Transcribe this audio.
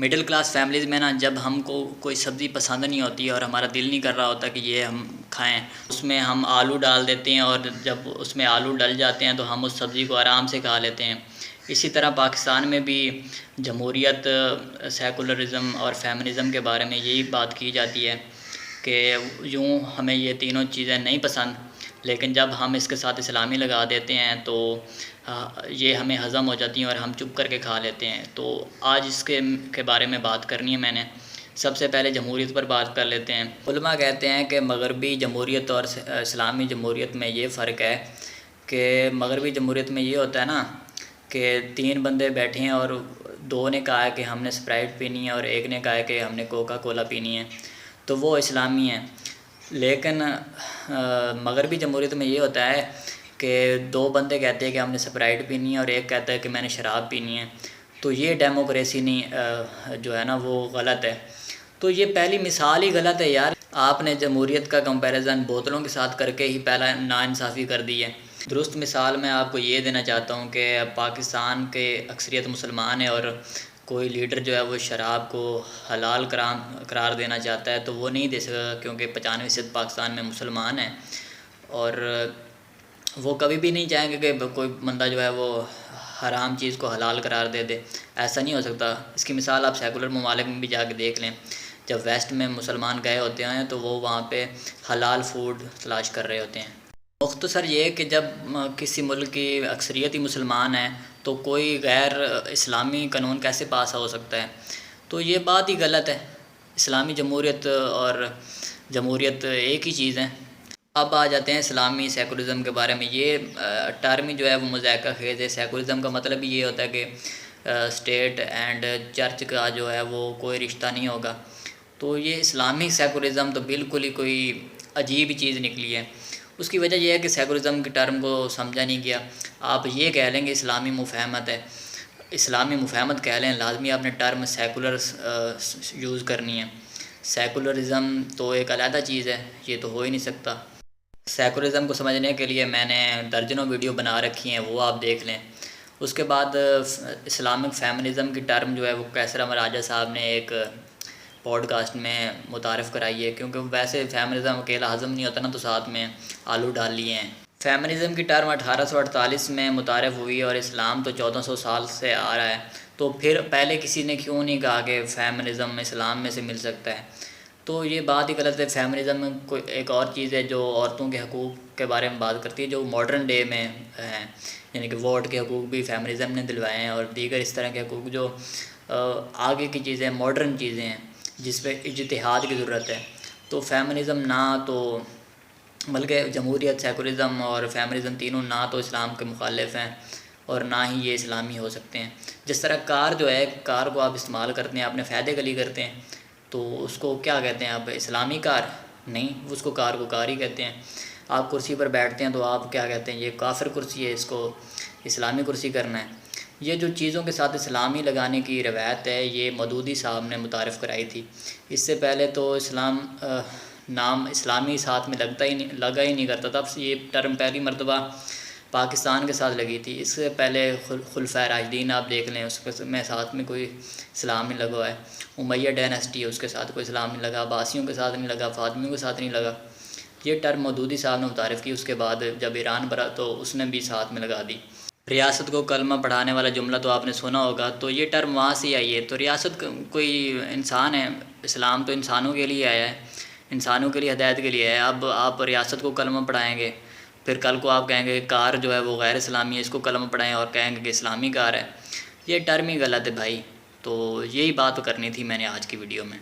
Middle class families میں نا جب ہم کو کوئی سبزی پسند نہیں ہوتی اور ہمارا دل نہیں کر رہا ہوتا کہ یہ ہم کھائیں، اس میں ہم آلو ڈال دیتے ہیں، اور جب اس میں آلو ڈل جاتے ہیں تو ہم اس سبزی کو آرام سے کھا لیتے ہیں۔ اسی طرح پاکستان میں بھی جمہوریت، سیکولرزم اور فیمنزم کے بارے میں یہی بات کی جاتی ہے کہ یوں ہمیں یہ تینوں چیزیں نہیں پسند، لیکن جب ہم اس کے ساتھ اسلامی لگا دیتے ہیں تو یہ ہمیں ہضم ہو جاتی ہیں اور ہم چپ کر کے کھا لیتے ہیں۔ تو آج اس کے بارے میں بات کرنی ہے میں نے۔ سب سے پہلے جمہوریت پر بات کر لیتے ہیں۔ علماء کہتے ہیں کہ مغربی جمہوریت اور اسلامی جمہوریت میں یہ فرق ہے کہ مغربی جمہوریت میں یہ ہوتا ہے نا کہ 3 بندے بیٹھے ہیں اور 2 نے کہا ہے کہ ہم نے اسپرائٹ پینی ہے اور ایک نے کہا ہے کہ ہم نے کوکا کولا پینی ہے، تو وہ اسلامی ہیں۔ لیکن مغربی جمہوریت میں یہ ہوتا ہے کہ 2 بندے کہتے ہیں کہ ہم نے اسپرائٹ پینی ہے اور ایک کہتا ہے کہ میں نے شراب پینی ہے، تو یہ ڈیموکریسی نہیں جو ہے نا وہ غلط ہے۔ تو یہ پہلی مثال ہی غلط ہے یار، آپ نے جمہوریت کا کمپیریزن بوتلوں کے ساتھ کر کے ہی پہلا ناانصافی کر دی ہے۔ درست مثال میں آپ کو یہ دینا چاہتا ہوں کہ پاکستان کے اکثریت مسلمان ہے، اور کوئی لیڈر جو ہے وہ شراب کو حلال قرار دینا چاہتا ہے تو وہ نہیں دے سکتا، کیونکہ 95% پاکستان میں مسلمان ہیں، اور وہ کبھی بھی نہیں چاہیں گے کہ کوئی بندہ جو ہے وہ حرام چیز کو حلال قرار دے دے۔ ایسا نہیں ہو سکتا۔ اس کی مثال آپ سیکولر ممالک میں بھی جا کے دیکھ لیں، جب ویسٹ میں مسلمان گئے ہوتے ہیں تو وہ وہاں پہ حلال فوڈ تلاش کر رہے ہوتے ہیں۔ مختصر یہ کہ جب کسی ملک کی اکثریت ہی مسلمان ہے تو کوئی غیر اسلامی قانون کیسے پاس ہو سکتا ہے؟ تو یہ بات ہی غلط ہے۔ اسلامی جمہوریت اور جمہوریت ایک ہی چیز ہے۔ اب آ جاتے ہیں اسلامی سیکولرزم کے بارے میں۔ یہ ٹرم جو ہے وہ مذائقہ خیز ہے۔ سیکولرزم کا مطلب ہی یہ ہوتا ہے کہ اسٹیٹ اینڈ چرچ کا جو ہے وہ کوئی رشتہ نہیں ہوگا۔ تو یہ اسلامی سیکولرزم تو بالکل ہی کوئی عجیب ہی چیز نکلی ہے۔ اس کی وجہ یہ ہے کہ سیکولرزم کے ٹرم کو سمجھا نہیں گیا۔ آپ یہ کہہ لیں کہ اسلامی مفاہمت ہے، اسلامی مفاہمت کہہ لیں، لازمی آپ نے ٹرم سیکولر یوز کرنی ہے۔ سیکولرزم تو ایک علیحدہ چیز ہے، یہ تو ہو ہی نہیں سکتا۔ سیکولرزم کو سمجھنے کے لیے میں نے درجنوں ویڈیو بنا رکھی ہیں، وہ آپ دیکھ لیں۔ اس کے بعد اسلامک فیمنزم کی ٹرم جو ہے وہ کیسرا مراجہ صاحب نے ایک پوڈ کاسٹ میں متعارف کرائی ہے، کیونکہ ویسے فیمنزم اکیلا ہضم نہیں ہوتا نا، تو ساتھ میں آلو ڈال لیے ہیں۔ فیمنزم کی ٹرم 1848 میں متعارف ہوئی، اور اسلام تو 1400 سال سے آ رہا ہے، تو پھر پہلے کسی نے کیوں نہیں کہا کہ فیمنزم اسلام میں سے مل سکتا ہے؟ تو یہ بات ہی غلط ہے۔ فیمنزم میں کوئی ایک اور چیز ہے جو عورتوں کے حقوق کے بارے میں بات کرتی ہے، جو ماڈرن ڈے میں ہیں، یعنی کہ ووٹ کے حقوق بھی فیمنزم نے دلوائے ہیں، اور دیگر اس طرح کے حقوق جو آگے کی چیزیں، ماڈرن چیزیں ہیں جس پہ اجتہاد کی ضرورت ہے۔ تو فیمنزم نہ تو بلکہ جمہوریت، سیکولرزم اور فیمنزم تینوں نہ تو اسلام کے مخالف ہیں اور نہ ہی یہ اسلامی ہو سکتے ہیں۔ جس طرح کار جو ہے، کار کو آپ استعمال کرتے ہیں، اپنے فائدے کے لیے کرتے ہیں، تو اس کو کیا کہتے ہیں آپ؟ اسلامی کار نہیں، اس کو کار کو کار ہی کہتے ہیں۔ آپ کرسی پر بیٹھتے ہیں تو آپ کیا کہتے ہیں؟ یہ کافر کرسی ہے، اس کو اسلامی کرسی کرنا ہے۔ یہ جو چیزوں کے ساتھ اسلامی لگانے کی روایت ہے، یہ مودودی صاحب نے متعارف کرائی تھی۔ اس سے پہلے تو نام اسلامی ساتھ میں لگا ہی نہیں کرتا تھا۔ یہ ٹرم پہلی مرتبہ پاکستان کے ساتھ لگی تھی۔ اس سے پہلے خلفائے راشدین آپ دیکھ لیں، اس میں ساتھ میں کوئی اسلام نہیں لگا ہوا ہے۔ امیہ ڈائناسٹی ہے، اس کے ساتھ کوئی اسلام نہیں لگا، عباسیوں کے ساتھ نہیں لگا، فاطمیوں کے ساتھ نہیں لگا۔ یہ ٹرم مودودی صاحب نے متعارف کی۔ اس کے بعد جب ایران بنا تو اس نے بھی ساتھ میں لگا دی۔ ریاست کو کلمہ پڑھانے والا جملہ تو آپ نے سنا ہوگا، تو یہ ٹرم وہاں سے آئی ہے۔ تو ریاست کوئی انسان ہے، اسلام تو انسانوں کے لیے آیا ہے، انسانوں کے لیے ہدایت کے لیے ہے۔ اب آپ ریاست کو کلمہ پڑھائیں گے، پھر کل کو آپ کہیں گے کہ کار جو ہے وہ غیر اسلامی ہے، اس کو کلمہ پڑھائیں، اور کہیں گے کہ اسلامی کار ہے۔ یہ ٹرم ہی غلط ہے بھائی۔ تو یہی بات کرنی تھی میں نے آج کی ویڈیو میں۔